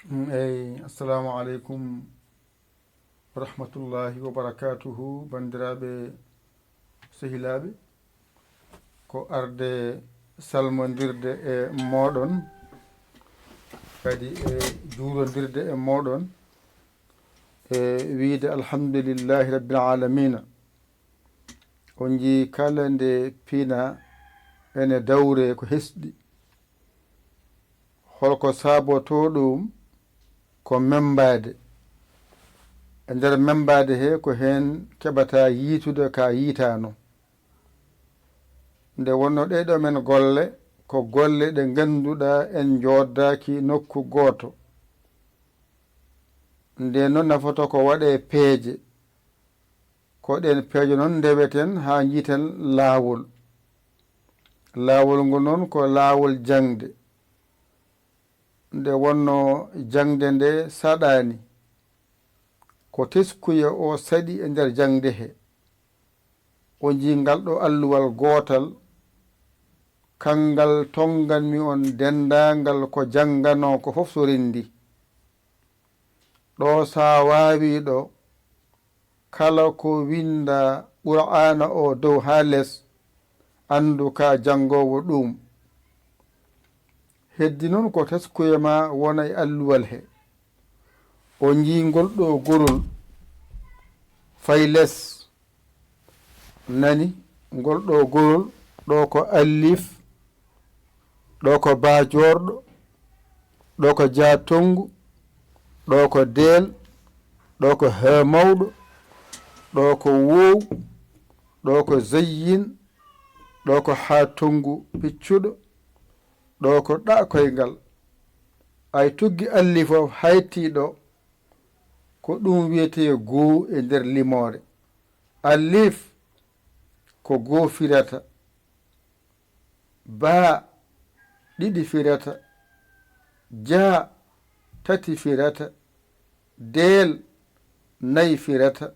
Assalamu aleykum wa rahmatullahi wa barakatuhu bandiraɓe sehilaɓe ko arde salmodirde e moɗon kadi e juurodirde e moɗon e wiide alhamdulillahi rabbil alamina on jii kala nde piina ene dawre ko hesɗi holko saaboto ɗum ko membade e nder membade he ko hen keɓata yiitude ka yiitano nde wonno ɗeɗo men golle ko golle ɗe ganduɗa en joddaki nokku goto nde noon nafoto ko waɗe peeje ko ɗen peeje noon ndeweten ha jiiten laawol ngol noon ko laawol jangde nde wonno jangde nde saɗani ko teskuya o saɗi e nder jangde he o jii ngal ɗo alluwal gootal kangal tonganmi on dendangal ko janngano ko fof so rendi ɗo sa waawi ɗo kala ko winda qur'ana o dow ha less andu ka jangowo ɗum heddi noon ko teskuya ma wona e alluwal he o jingol ɗo gorol fay less nani ngol ɗo gorol ɗo ko allif ɗo ko bajorɗo ɗo ko jatongu ɗo ko del ɗo ko ha mawɗo ɗo ko wow ɗo ko zayyin ɗo ko ha tongu piccuɗo ɗo ko ɗa koyngal ay tuggi allif o haytiɗo ko ɗum wiyete goo e nder limore allif ko goo firata ba ɗiɗi firata ja tati firata del nayi firata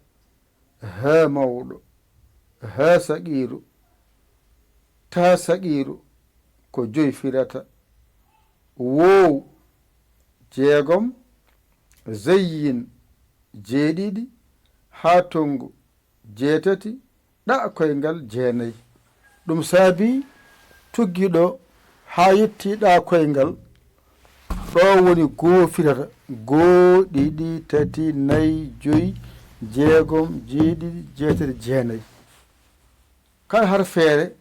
ha mawɗo ha saqiru ta saqiru ko joyi firata wow jeegom zayyin jeeɗiɗi ha tongu jeetati ɗa koyngal jeenayi ɗum saabi tuggiɗo ha yettiɗa koyngal ɗo woni goo firata goo ɗiɗi tati nayi joyi jeegom jeeɗiɗi jeetati jeenayi kala har feere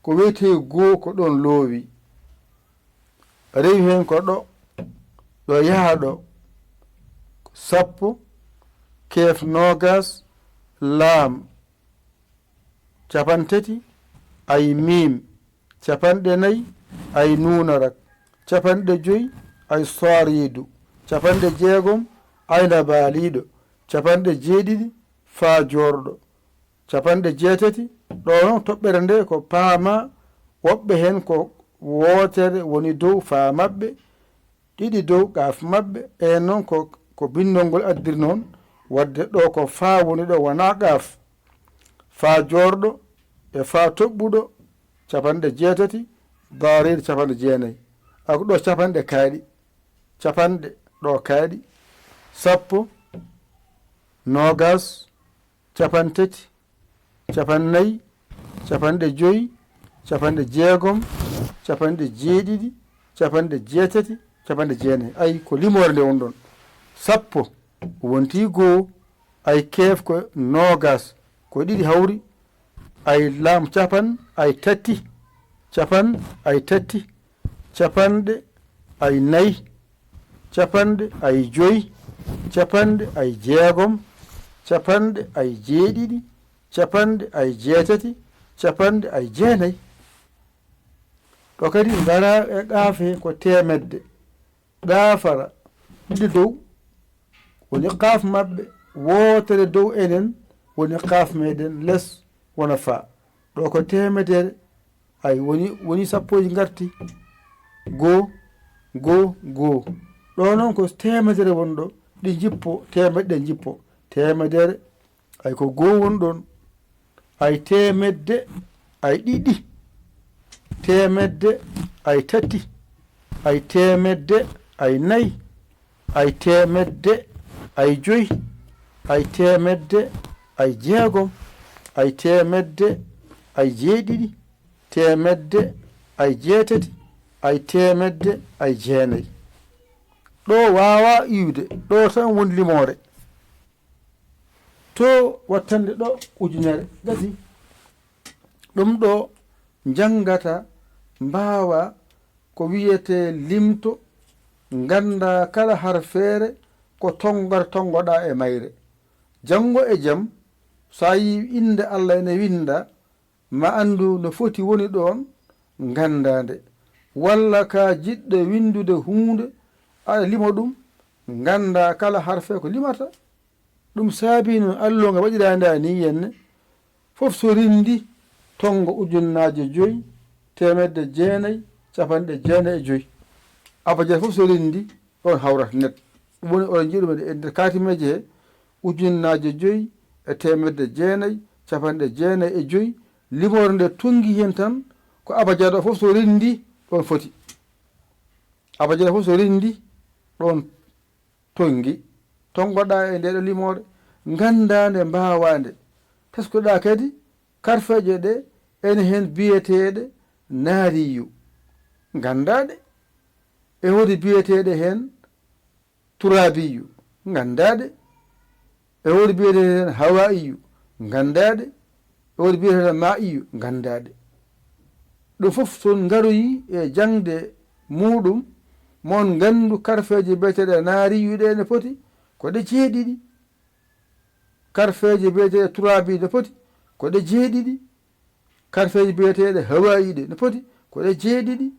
ko wiyete goo ko ɗon loowi rewi hen ko ɗo yaha ɗo sappo keef nogas laam capantati ay mim capanɗe nayi ay nunarak capanɗe joyi ay soridu capanɗe jeegom ayna baaliɗo capanɗe jeeɗiɗi faa jorɗo capanɗe jeetati ɗo noon toɓɓere nde ko paama woɓɓe hen ko wootere woni dow faa maɓɓe ɗiɗi dow gaaf maɓɓe e noon ko bindol ngol addir noon wadde ɗo ko faa woni ɗo wona gaaf faa jorɗo e faa toɓɓuɗo capanɗe jeetati daariɗo capanɗe jeenayi ako ɗo capanɗe kaaɗi capanɗe ɗo kaaɗi sappo nogas capantati capannayyi capanɗe joyi capanɗe jeegom capanɗe jeeɗiɗi capanɗe jeetati capanɗe jeenayi ayi ko limore nde won ɗon sappo wonti goo ay keef ko nogas ko ɗiɗi hawri ay laam capan ay tati capan ay tati capanɗe ay nayi capanɗe ay joyi capanɗe ay jeegom capanɗe ay jeeɗiɗi capanɗe ay jeetati capanɗe ay jeenayi ɗo kadi ngara e qaafe ko temedde ɗaafara ɗiɗi dow woni qaaf maɓɓe wootere dow enen woni qaaf meɗen less wona faa ɗo ko temedere ay woni sappoji garti goo ɗo noon ko temedere woni ɗo ɗi jippo temedde jippo temedere ay ko goo woni ɗon ay temedde ay ɗiɗi temedde ay tati ay temedde ay nayi ay temedde ay joyi ay temedde ay jeegom ay temedde ay jeeɗiɗi temedde ay jeetati ay temedde ay jeenayi ɗo wawa iwde ɗo tan woni limore to wattande ɗo ujunere gasi ɗum ɗo jangata mbawa ko wiyete limto ganda kala har feere ko tongoɗa e mayre jango e jaam sa yi inde Allah ene winda ma andu no foti woni ɗon gandande walla ka jiɗɗo windude hunde aɗa lima ɗum ganda kala harfe ko limata ɗum saabi no alluga waɗirande ni henne fof so rindi tongo ujunnaje 5 temedde 9 capanɗe 9 abajad fof so rindi ɗon hawrata net ɗum woni oɗon jiiɗumen e nder katimeje he ujunnaje 5 e temedde 9 capanɗe 9 limore nde tungi hen tan ko abajad o fof so rindi ɗon foti abajad fof so rindi ɗon tongi tongoɗa e ndeɗo limore gandande mbawande teskoɗa kadi karfeje ɗe ene hen biyeteɗe naariyu gandaɗe e wodi biyeteɗe hen turabiyu gandaɗe e wodi biyeteɗe hen hawaiyu gandaɗe e wodi biyeteɗe maiyu gandaɗe ɗum fof son garoyi e jangde muɗum mon gandu karfeje biyeteɗe naariyu ɗe ne poti ko ɗe 7 karfeje biyeteɗe turabi ne poti ko ɗe 7 karfeje biyeteɗe hawai ɗe ne poti ko ɗe 7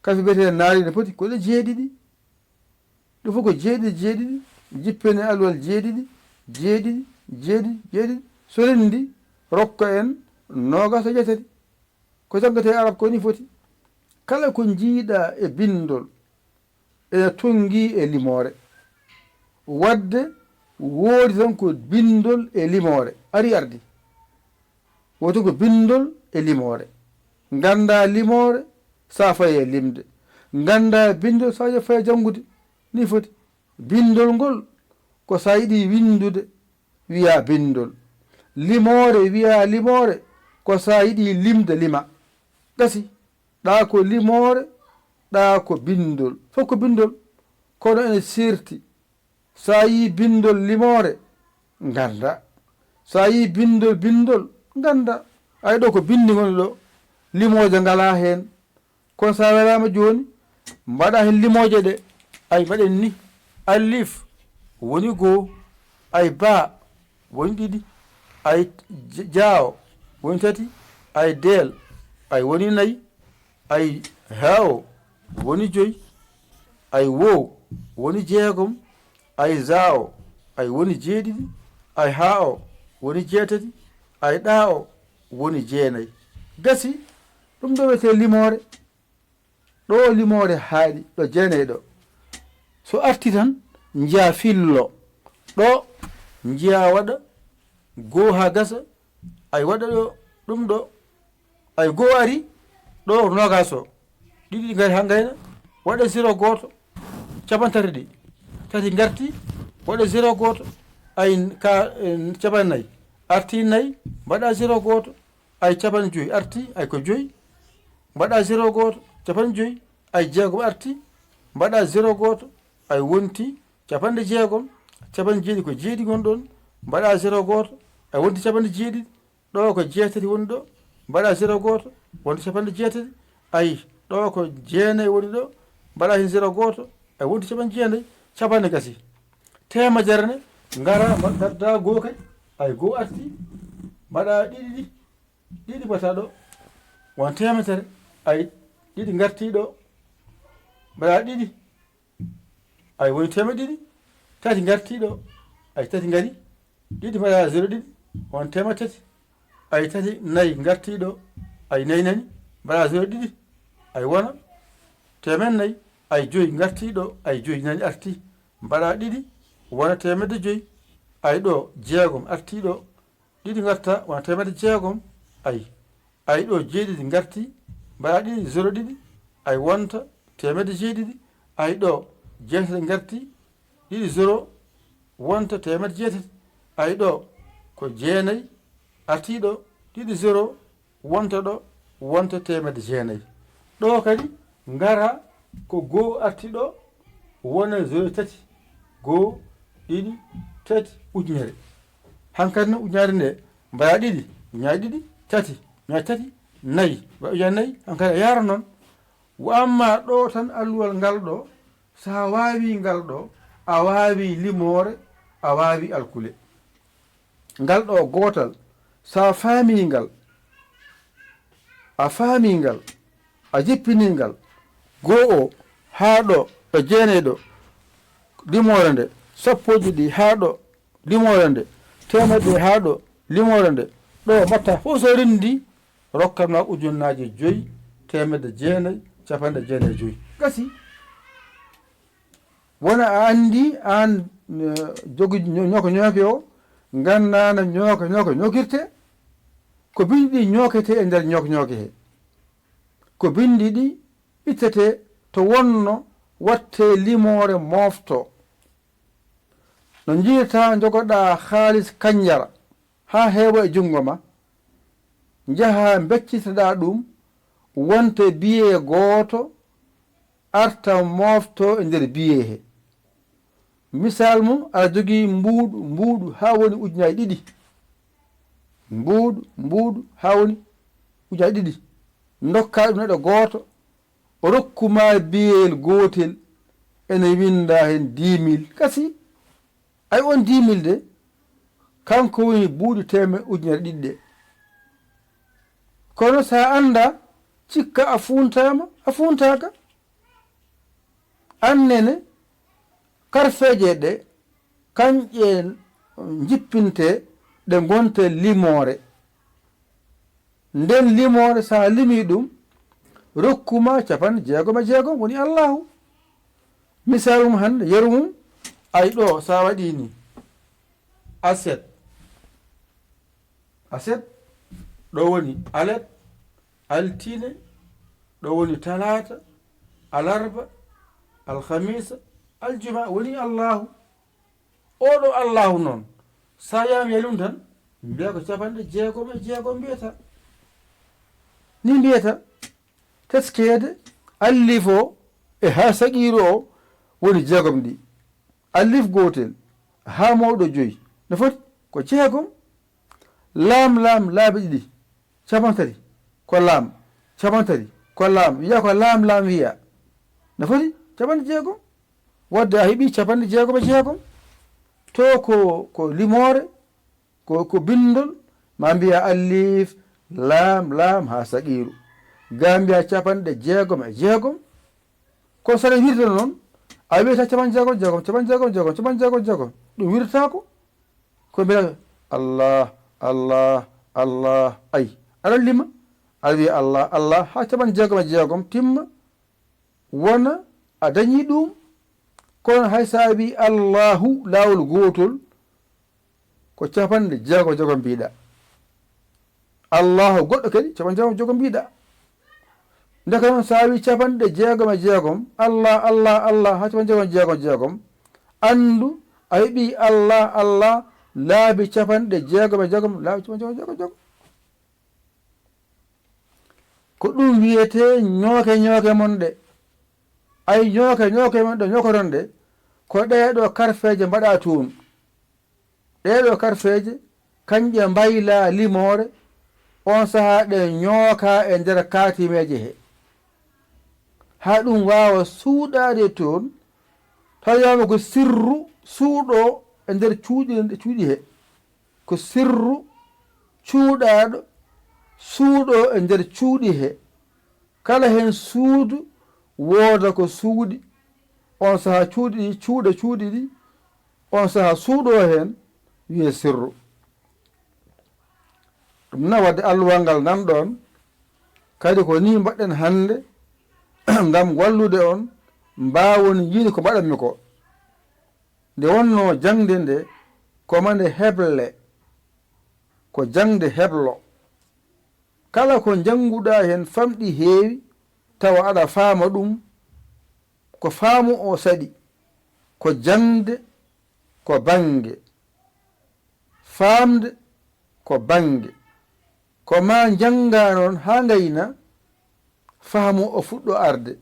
karfe biyeteɗe naari ne poti ko ɗe 7 ɗum fof ko 7 jippene alwal 7 so rendi rokka en nogas e jetati ko jangate arab ko ni foti kala ko jiiɗa e bindol ene tongi e limore wadde woodi tan ko bindol e limore ari ardi woodi ko bindol e limore ganda limore sa faye limde ganda bindol sa faye jangude ni foti bindol ngol ko sa yiɗi windude wiya bindol limore wiya limore ko sa yiɗi limde lima gasi ɗa ko limore ɗa ko bindol fof ko bindol kono ene sirti sa yi bindol limore ganda sa yi bindol ganda ay ɗo ko bindi goni ɗo limoje ngala hen kono sa welama joni mbaɗa hen limoje ɗe ay mbaɗen ni alif woni 1 ay ba woni 2 ay jaawo woni 3 ay del ay woni 4 ay hawo woni 5 ay wo woni 6 ay zaawo ay woni 7 ay haawo woni 8 ay ɗaawo woni 9 gasi ɗum ɗo wiyete limore ɗo limore haaɗi ɗo 9 ɗo so arti tan jiya fillo ɗo jiya waɗa 1 ha gasa ay waɗa ɗo ɗum ɗo ay 1 ari ɗo nogas o 2 gari ha gayna waɗa 0 goto capantati ɗi tati garti waɗa 0 goto ay ka capannayyi arti 4 mbaɗa 0 goto ay 5 arti ay ko 5 mbaɗa 0 goto 5 ay 6 arti mbaɗa 0 goto ay wonti 6 7 ko 7 gonɗon mbaɗa 0 goto ay wonti 7 ɗo ko 8 woni ɗo mbaɗa 0 goto wonti 8 ay ɗo ko 9 woni ɗo mbaɗa hen 0 goto ay wonti 9 capanɗe gasi temedere ne ngara gadda 1 kadi ay 1 arti mbaɗa ɗiɗi mbata ɗo won temedere ay 2 garti ɗo mbaɗa 2 ay woni 200 tati garti ɗo ay 3 ngari 2 mbaɗa 0 won 3 ay 3 4 garti ɗo ay 4 nani mbaɗa 0 ay wona 400 ay 5 garti ɗo ay 5 nani arti mbaɗa 2 wona 500 ay ɗo 6 arti ɗo 2 garta wona 600 ay ɗo 7 garti mbaɗa 2 0 ay wonta temedde jeeɗiɗi ay ɗo jeetati garti ɗiɗi 0 wonta temedde jeetati ay ɗo ko jeenayi artiɗo ɗiɗi 0 wonta ɗo wonta temedde jeenayi ɗo kadi ngara ko goo arti ɗo wona 0 tati goo ɗiɗi tati ujunere hankkadi no ujunere nde mbaya ɗiɗi ñaay ɗiɗi tati ñaay tati nayyi mba ujunere nayyi hankkadi a yara noon wo amma ɗo tan alluwal ngal ɗo sa wawi ngal ɗo a wawi limore a wawi alkule ngal ɗo gotal sa faami ngal a faami ngal a jippini ngal goo o haa ɗo e jeenayi ɗo limore nde sappoji ɗi haa ɗo limore nde temedde haa ɗo limore nde ɗo mbatta fof so rindi rokkatma ujunnaji 5 temedde jeenayi capanɗe jeenayi e 5 gasi wona a andi an jogi ñoko ñooke o gandana ñooka ñooka ñokirte ko bindi ɗi ñokete e nder ñooke ñooke he ko bindi ɗi ittete to wonno watte limore mofto no jiita jogoɗa haalis kañjara ha heewa e jungo ma jaha beccitoɗa ɗum wonte biye gooto arta mofto e nder biye he misal mum aɗa jogii mbuuɗu ha woni ujunaji ɗiɗi mbuuɗu ha woni ujunaji ɗiɗi dokka ɗum neɗɗo gooto o rokkuma biyel gootel ene winda hen 10 000 kasi ay on 10 000 de kanko woni buuɗi teme ujunere ɗiɗi ɗe kono sa anda cikka a funtama a funtaka annene karfeje ɗe kanƴe jippinte ɗe gonte limore nden limore sa limi ɗum rokkuma 66 woni allahu misalum hande yeru mum ay ɗo sa waɗini aset ɗo woni alet altine ɗo woni talata alarba alhamisa aljuma woni allahu oɗo allahu noon sa yami yalum tan mbiya ko 66 mbiyata ni mbiyata teskede allif o e ha saqiru o woni 6 ɗi allif gotel ha mawɗo 5 no foti ko 6 laam laabi ɗiɗi 3 ko laam 3 ko laam wiya ko laam wiya no foti 6 wadde a heeɓi 66 to ko limore ko bindol ma mbiya allif laam ha saqiru ga mbiya 66 ko saɗa wirta noon a wiyata 66 ɗum wirtako ko mbiya allah ay aɗa lima aɗa wiya allah ha 66 timma wona a dañi ɗum kono hay sa wi allahu lawol gotol ko 66 mbiɗa allahu goɗɗo kadi 66 mbiɗa ndeka noon sa wi 66 allah ha 66 andu a heeɓi allah laabi 66 laabi 66 ko ɗum wiyete ñooke mon ɗe ay ñooke mon ɗe ñokoton ɗe ko ɗeɗo karfeje mbaɗa toon ɗeɗo karfeje kanƴe mbayla limore on saha ɗe ñooka e nder katimeje he ha ɗum wawa suuɗade toon tawiyama ko sirru suuɗo e nder cuuɗi he ko sirru cuuɗaɗo suuɗo e nder cuuɗi he kala hen suudu wooda ko suuɗi on saha cuuɗi ɗi on saha suuɗo hen wiye sirru ɗum na wadde alluwal ngal nan ɗon kadi ko ni mbaɗɗen hande ngam wallude on mbawon yiide ko mbaɗanmi ko nde wonno jangde nde komande heble ko jangde heblo kala ko janguɗa hen famɗi heewi tawa aɗa faama ɗum ko faamu o saɗi ko jangde ko bange faamde ko bange ko ma janga noon ha gayna faamu o fuɗɗo arde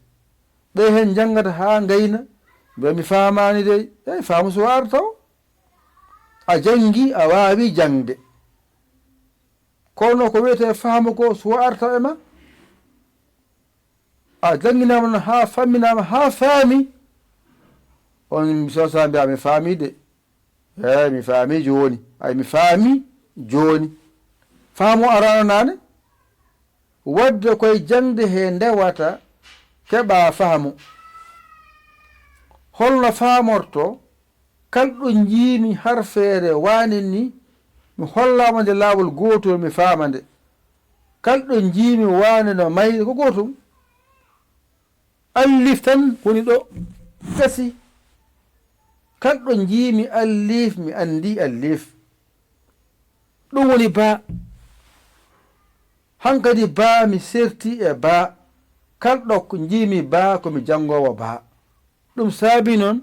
ɓe hen jangata ha gayna mbe mi faamani de ey faamu so arta o a jangi a waawi jangde kono ko wiyete faamu ko so arta e ma a janginama noon ha famminama ha faami on sosa mbiya mi faami de eyi mi faami joni ay mi faami joni faamu arano nane wadde koye jangde he ndewata keɓa faamu holno faamorto kalɗo jiimi har feere wanin ni mi hollama nde laawol gotol mi faama nde kalɗo jiimi wane no mayde ko gotum allif tan woni ɗo gasi kalɗo jiimi allif mi andi allif ɗum woni ba hankadi ba mi serti e ba kalɗo ko jiimi ba komi jangowo ba ɗum saabi noon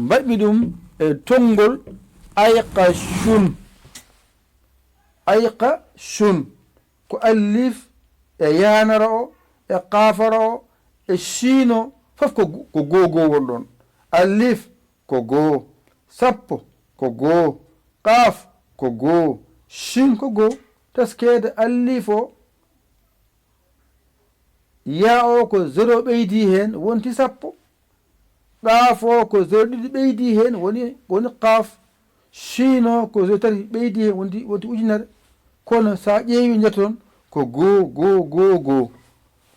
mbaɗmi ɗum e tongol ayqa shun ko allif e yanara o e qafara o e shino fof ko gogowol ɗon allif ko goo sappo ko goo qaf ko goo shin ko goo taskede allif o ya o ko 0 ɓeydi hen wonti sappo qaf o ko 0 ɗiɗi ɓeydi hen woni qaf shino ko 0 tati ɓeydi hen wonti ujunere kono sa ƴeewi jetton ko goo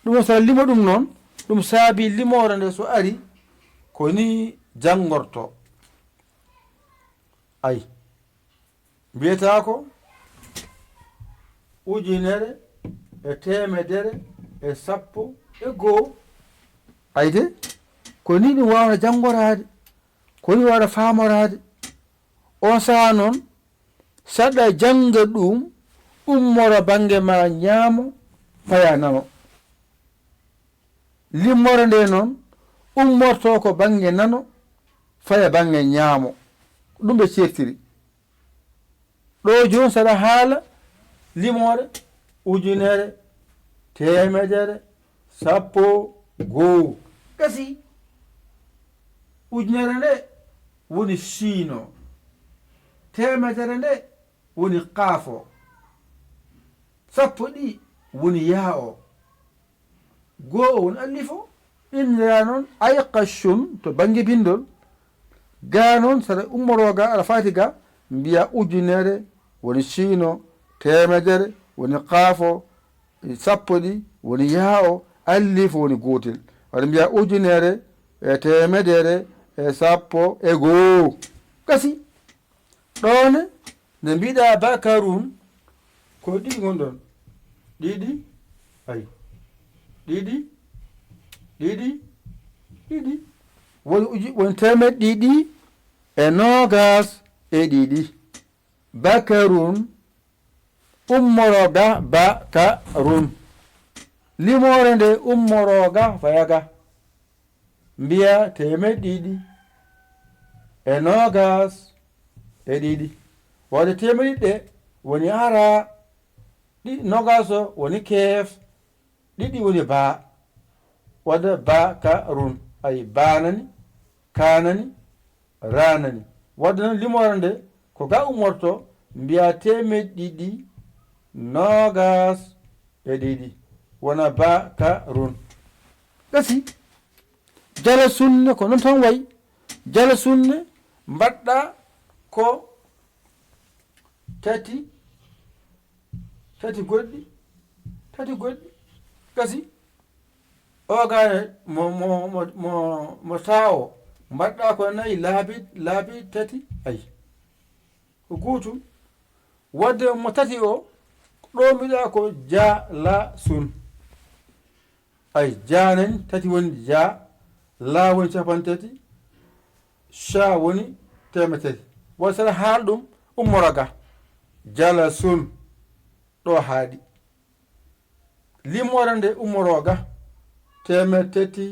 ɗum sa limo ɗum noon ɗum saabi limore nde so ari ko ni jangorto ay mbiyata ko ujunere e temedere e sappo e goo ayde ko ni ɗum wawna jangorade ko ni wawna famorade on saha noon saɗa janga ɗum ummoro bange ma ñaamo paya nano limmore nde noon ummorto ko bange nano faya bange ñaamo ɗum ɓe certiri ɗo joni saɗa haala limore ujunere temedere sappo goo gasi ujunere nde woni shino temedere nde woni qaafo sappo ɗi woni yaa o goo o woni allifo indira noon ayqa shun to bange bindol ga noon saɗa ummoro ga aɗa fati ga mbiya ujunere woni shino temedere woni qaafo sappo ɗi woni yaa o allifo woni gotel waɗa mbiya ujunere e temedere e sappo e goo gasi ɗone nde mbiɗa bakarun ko ɗiɗi gonɗon ɗiɗi ay ɗiɗi woni temed ɗiɗi e nogas e ɗiɗi bakarun ummoroga bakarun limore nde ummoroga fayaga mbiya temed ɗiɗi e nogas e ɗiɗi wode temed ɗiɗɗe woni ara nogas o woni keef ɗiɗi woni baa wadda bakarun ay banani kanani ranani wadda noon limore nde ko ga ummorto mbiya temed ɗiɗi nogas e ɗiɗi wona bakarun gasi jala sunne ko noon tan wayi jala sunne mbaɗɗa ko tati goɗɗi gasi o gane mo tawo mbaɗɗa ko nayi laabi tati ay ko guutum wadde mo tati o ɗo mbiɗa ko jala sun ay janani tati woni ja la woni capantati sha woni temetati won saɗa haal ɗum ummoroga jala sun ɗo haaɗi limore nde ummoroga temetati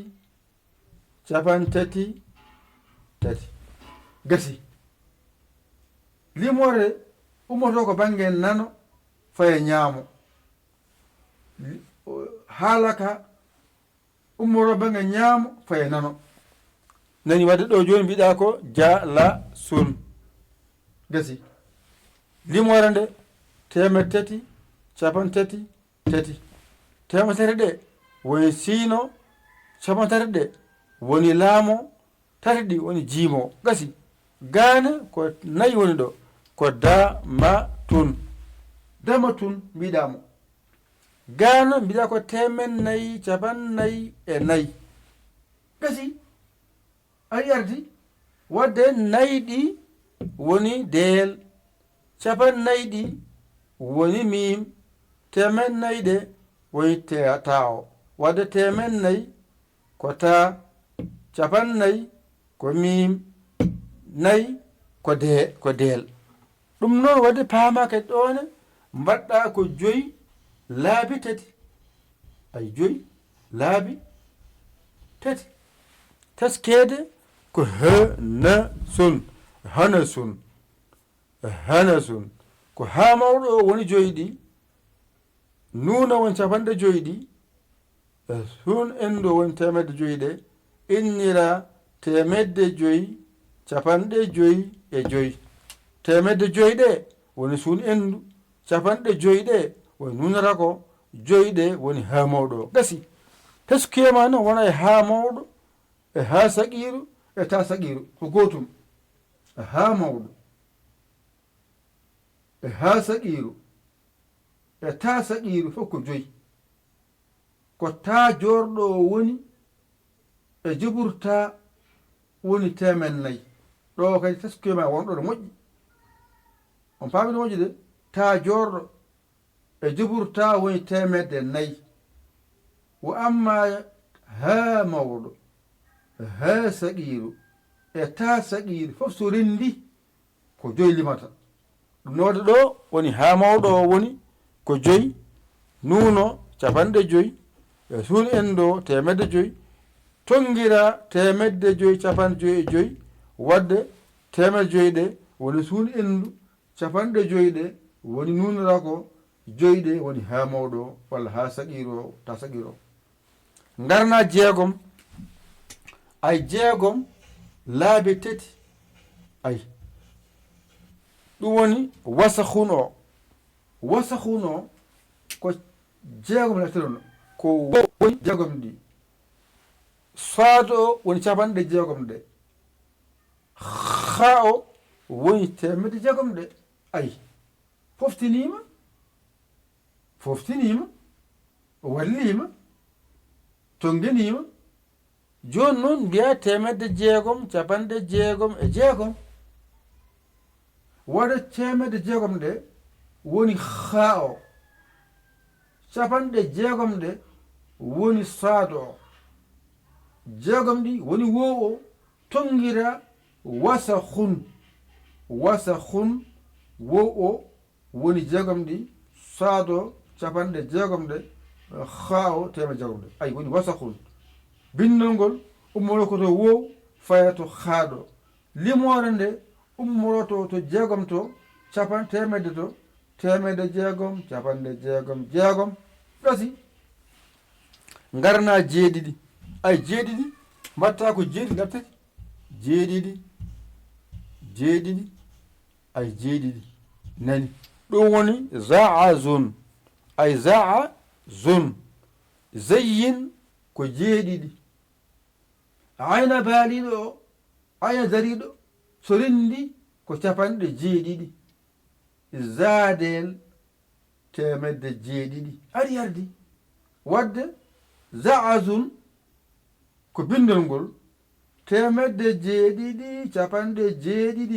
capantati tati gasi. limore ummoto ko bange nano faye ñaamo, haalaka ummoto bange ñaamo faye nano. nani wadde ɗo joni mbiɗa ko ja la sun gasi. limore nde temed tati capantati tati. temetati ɗe woni siino, capantati ɗe woni laamo, tati ɗi woni jiimo gasi. gaane ko nayi woni ɗo ko dama tun. dama tun mbiɗamo. gaana mbiɗa ko temen nayi capannayyi e nayi gasi. ayi ardi wadde nayi ɗi woni deel, capannayyi ɗi woni mim, temen nayi ɗe woni taawo. wadde temen nayi ko taa, capannayyi ko mim, nayi ko deel. ɗum noon wadde paamaka ɗone mbaɗɗa ko 5 laabi 3. ay 5 laabi 3. taskede ko hanasun. hanasun ko ha mawɗo o woni 5 ɗi, nuuna woni 50 ɗi, sun enɗo woni 100 ɗe, innira 100 50 e 5. 100 ɗe woni sun endu, 50 ɗe woni nunata ko, 5 ɗe woni ha mawɗo gasi. teskuyema noon wona e ha mawɗo e ha saqiru e ta saqiru ko gotum. e ha mawɗo e ha saqiru e ta saqiru fof ko 5. ko ta jorɗo woni e juɓurta woni 400. ɗo kadi teskuyema wonɗo ɗo moƴƴi. on paami ɗo moƴƴi de. ta jorɗo e juɓurta woni 400. wo amma ha mawɗo e ha saqiru e ta saqiru fof so rendi ko 5 limata. ɗum node ɗo woni ha mawɗo o woni ko 5, nuuno 50 e suun enɗo 100, tongira 100 55 wadde 100 ɗe woni suun endu, 50 ɗe woni nunora ko, 5 ɗe woni ha mawɗo walla ha saqiru o ta saqiru o. garna 6. ay 6 laabi 3. ay ɗum woni wasahun o. wasahun o ko 6 lefterono ko woni 6 ɗi. saado o woni 60 ɗe. ha o woni 100 ɗe. ay foftinima wallima tonginima. joni noon mbiya 600 66. waɗa 100 ɗe woni ha o, 60 ɗe woni saado o, 6 ɗi woni wo o, tongira wasahun wo o woni 6 ɗi, saado 60 ɗe, ha o 100 ɗe. ay woni wasahun. bindol ngol ummoro ko to wow faya to haaɗo. limore nde ummoroto to 6 to, 100 to, 100 6 gasi. garna 7. ay 7 mbatta ko 7 gartati 7 ay 7 nani. ɗum woni zaazun. ay zaazun. zayyin ko 7. ayna baaliɗo o, ayna dariɗo so rendi ko 7. zaadel 100 ari ardi. wadde zaazun ko bindol ngol 7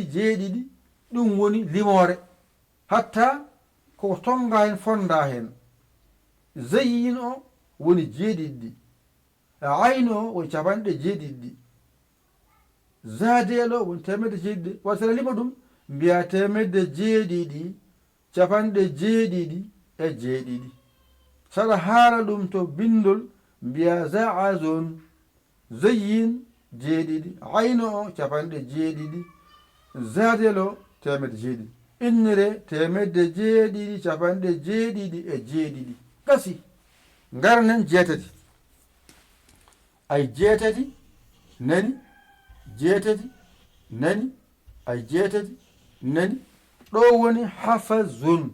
7 ɗum woni limore, hatta ko tonga hen fonda hen. zayyin o woni 7. ayno o woni 7. zaadel o woni 7. wasala lima ɗum mbiya 7 7 saɗa haala ɗum to bindol mbiya zaazun zayyin jeeɗiɗi, ayno o capanɗe jeeɗiɗi, zadel o temedde jeeɗiɗi, innere temedde jeeɗiɗi capanɗe jeeɗiɗi e jeeɗiɗi. Gasi garnen jeetati, ay jeetati nani, jeetati nani, ay jeetati nani. ɗo woni hafazun,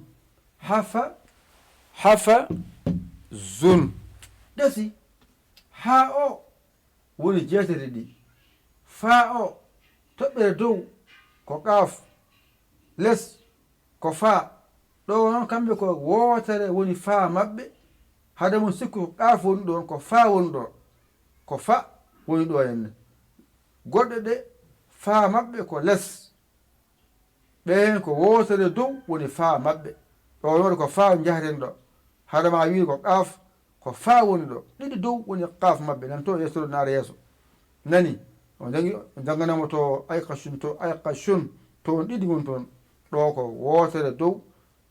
hafazun. gasi ha o woni jeetati ɗi, fa o toɓɓere dow ko qaaf, les ko fa. ɗo noon kamɓe ko wootere woni fa maɓɓe, hade mum sikku ko qaaf woni ɗon, ko fa woni ɗo, ko fa woni ɗo henne. goɗɗe ɗe fa maɓɓe ko les, ɓen ko wootere dow woni fa maɓɓe. ɗo noon ko fa jahaten ɗo, hade ma wi ko qaaf, ko fa woni ɗo, ɗiɗi dow woni qaaf maɓɓe. nan to yeeso naara yeeso nani o janganamo to ayqashun, to ayqashun toon ɗiɗi woni toon. ɗo ko wootere dow,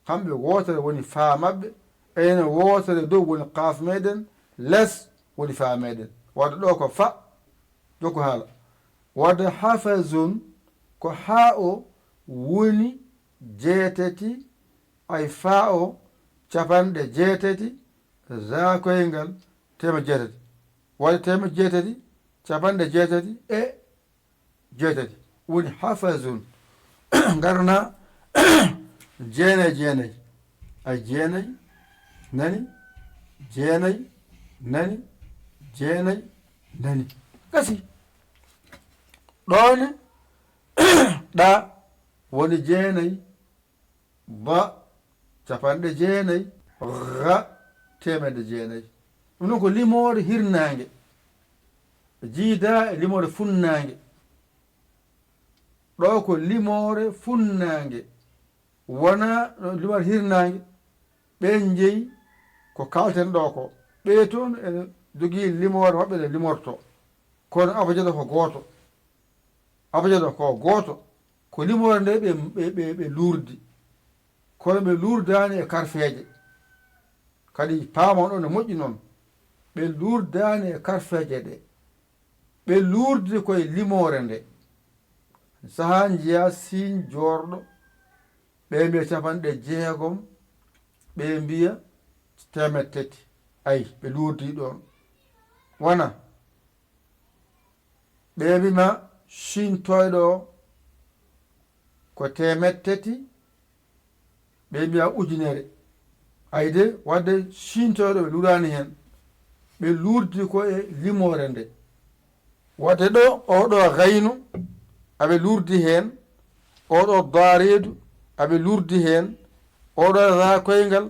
kamɓe wootere woni fa maɓɓe, ene wootere dow woni qaaf meɗen, les woni fa meɗen. wadde ɗo ko fa, jokku haala. wadde hafazun ko ha o woni jeetati, ay fa o capanɗe jeetati, za koyngal temedde jeetati. wadde temedde jeetati capanɗe jeetati e jeetati woni hafazun. garna jeenayi jeenayi, ay jeenayi nani, jeenayi nani, jeenayi nani. gasi ɗone ɗa woni jeenayi, ba capanɗe jeenayi, ra temedde jeenayi. ɗum noon ko limore hirnange, jiida e limore funnange. ɗo ko limore funnange, wona limore hirnange. ɓen jeeyi ko kalten ɗo ko, ɓe toon ene jogii limore maɓɓe nde limorto, kono abajada ko gooto, abajada ko gooto. ko limore nde ɓe luurdi, kono ɓe luurdani e karfeeje. kadi paamon ɗo ne moƴƴi noon, ɓe luurdani e karfeeje ɗe, ɓe luurdi koye limore nde. saha jiya siin jorɗo, ɓe mbiya capanɗe jeegom, ɓe mbiya temedde tati. ayi ɓe luurdi ɗon wona. ɓe mbima sintoyɗo ko temedde tati, ɓe mbiya ujunere. ayde wadde sintoyɗo ɓe luurani hen, ɓe luurdi ko e limore nde. wadde ɗo oɗo gaynu aɓe luurdi hen, oɗo dareedu aɓe luurdi hen, oɗo za koyngal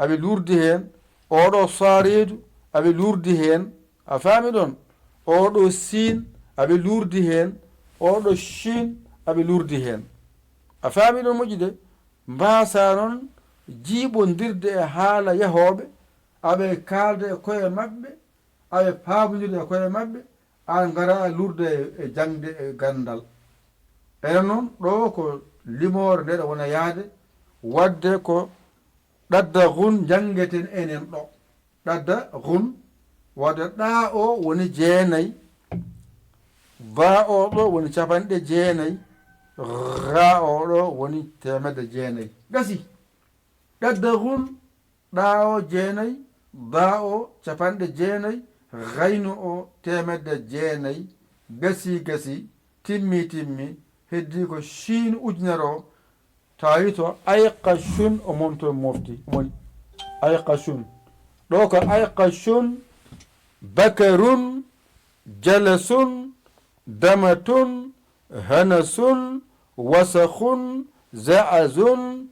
aɓe luurdi hen, oɗo sareedu aɓe luurdi hen. a faami ɗon? oɗo siin aɓe luurdi hen, oɗo shin aɓe luurdi hen. a faami ɗon moƴƴude? mbasa noon jiiɓodirde e haala yahoɓe, aɓe kalda e koye maɓɓe, aɓe paamodirde e koye maɓɓe, an gara luurde e jangde e gandal. enen noon ɗo ko limore ndeɗo wona yaade, wadde ko ɗadda gun jangeten enen ɗo, ɗadda gun. wadde ɗa o woni jeenayi, ba o ɗo woni capanɗe jeenayi, ra o ɗo woni temedde jeenayi. gasi ɗadda gun, ɗa o jeenayi, ba o capanɗe jeenayi, gaynu o temedde jeenayi. gasi timmi heddi ko shin ujunere o. tawi to ayqashun o monto mofti woni ayqashun. ɗo ko ayqashun, bakarun, jalasun, damatun, hanasun, wasakhun, zaazun,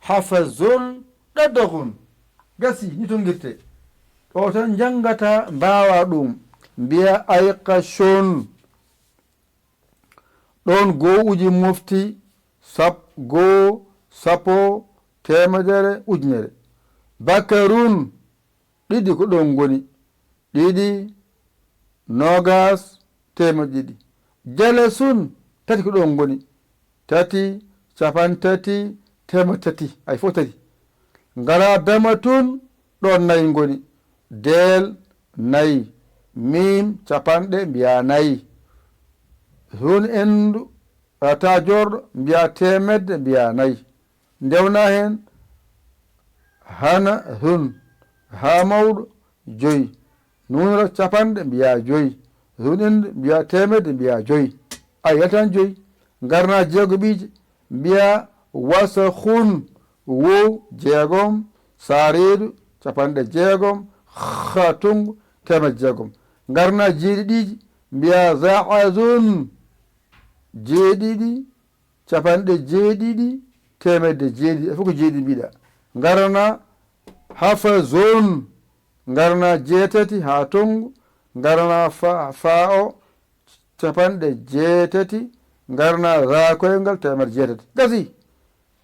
hafazun, ɗaddahun. gasi ni to girte ɗo tan jangata mbawa ɗum mbiya ayqashun. ɗon goo uji mofti goo, sappo, temedere, ujunere. bakarun ɗiɗi ko ɗon goni, ɗiɗi, nogas, temedde ɗiɗi. jalasun tati ko ɗon goni, tati, capantati, temedde tati, ay fof tati. ngara damatun ɗon nayi goni, del nayi, mim capanɗe mbiya nayi, hun endu ta jorɗo mbiya temedde mbiya nayi, ndewna hen hana hun, ha mawɗo joyi, nunra capanɗe mbiya joyi, hun endu mbiya temedde mbiya joyi, a yaltan joyi. Garna jeego ɓiije mbiya wasa hun, wow jeegom, sareedu capanɗe jeegom, hatungu temedde jeegom. Garna jeeɗiɗiji mbiya zaazun, jeeɗiɗi capanɗe jeeɗiɗi temedde jeeɗiɗi, e fof ko jeeɗiɗi mbiɗa. Garna hafazun, garna jeetati ha tongu, garna fa o capanɗe jeetati, garna za koyngal temedde jeetati. Gasi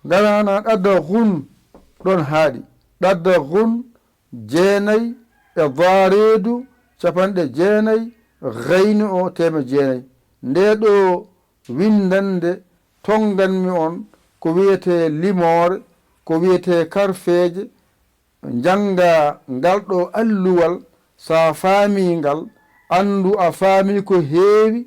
garana ɗadda hun ɗon haaɗi, ɗadda hun jeenayi e vareedu capanɗe jeenayi, gayni o temedde jeenayi. Nde ɗo windande tonganmi on ko wiyete limore, ko wiyete karfeje. Janga ngal ɗo alluwal, sa faami ngal andu a faami ko heewi,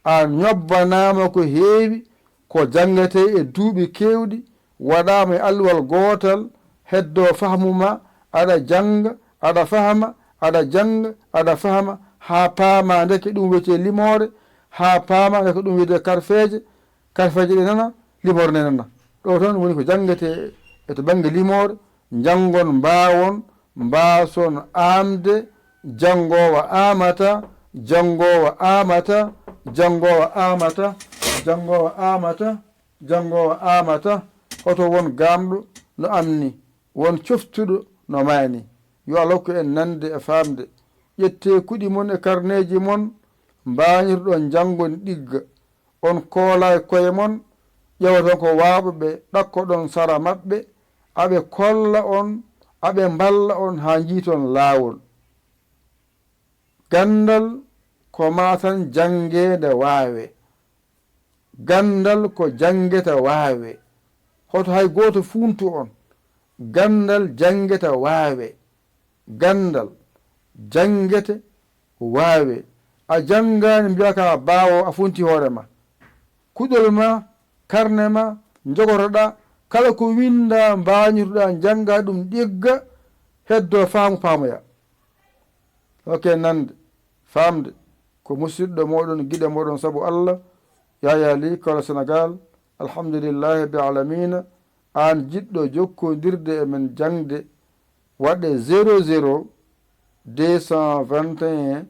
a ñobbanama ko heewi, ko jangate e duuɓi kewɗi, waɗama e alluwal gootal, heddo fahmu ma, aɗa janga aɗa fahma, aɗa janga aɗa fahma, ha paama ndeke ɗum wiyete limore, ha paama ndeke ɗum wiyete karfeje. Karfeje ɗe nana, limore ne nana. ɗo toon woni ko jangete e to banggue limore. Jangon mbawon mbason amde, jangowo amata, jangowo amata, jangowo amata, jangowo amata, jangowo amata. Hoto won gamɗo no amni, won coftuɗo no mani. Yo Allah hokku en nande e famde. ƴette kuɗi mon e karneji mon, mbañirɗon jangon ɗigga. On koola e koye mon, ƴewaton ko waɓeɓe ɗakkoɗon sara maɓɓe, aɓe kolla on, aɓe mballa on ha jiiton laawol. Gandal ko matan jangede waawe, gandal ko jangeta waawe. Hoto hay goto funtu on, gandal jangeta waawe, gandal jangete waawe. A jangani mbiyaka baawo a funti hoorema, kuɗol ma, karne ma jogotoɗa, kala ko winda mbañirɗa janga ɗum ɗigga, heddo faamu paamoya. Ok nande famde ko musidɗo moɗon giɗe moɗon saabu Allah, Yaya Ly Kola Sénégal. Alhamdulillahi bi alamina. An jiɗɗo jokkodirde e men jangde, waɗe 00 221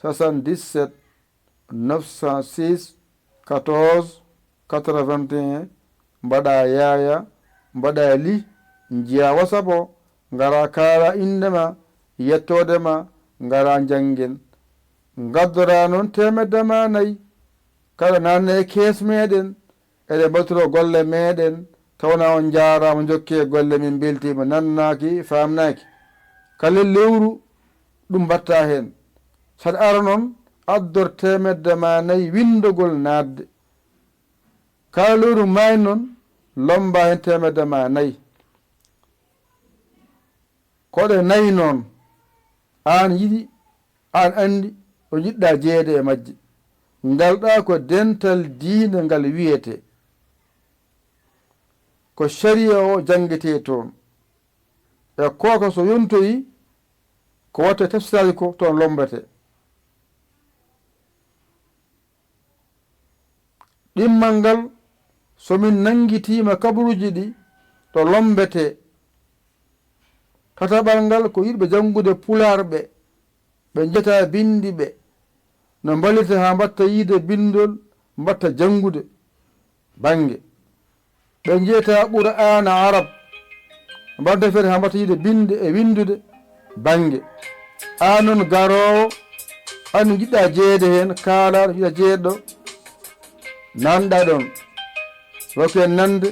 77 906 14 81. Mbaɗa Yaya, mbaɗa Ly, jiya WhatsApp o, ngara kaala indema, yettodema, ngara jangen. Gaddora noon temedde ma nayyi, kala nanne e kees meɗen, eɗen mbatoro golle meɗen, tawna on jarama jokke golle min beltima, nannaki famnaki. Kala lewru ɗum mbatta hen. Saɗa ara noon addor temedde ma nayyi windogol nadde. Kala lewru mayni noon lomba hen temedde ma nayyi. Koɗe nayyi noon an yiɗi, an andi o jiɗɗa jeeyede e majje. Ngalɗa ko dental diine ngal wiyete, ko sharia o jangete toon, e koko so yontoyi ko watte tefsiraji ko toon lombete. Ɗimmal ngal somin nangitima kabaruji ɗi to lombete. Tataɓal ngal ko yiɗɓe jangude pular ɓe jeta bindi ɓe, no mbalirta ha mbatta yiide bindol, mbatta jangude bange. Ɓe jeyata Qur'ana arab, mbatta fere ha mbatta yiide binde e windude bange. An noon garowo, an jiɗɗa jeeyede hen, kaalaɗo jiɗa jeeyɗo, nanɗa ɗon. Rokken nande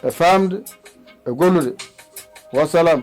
e famde e gollude. Wassalam.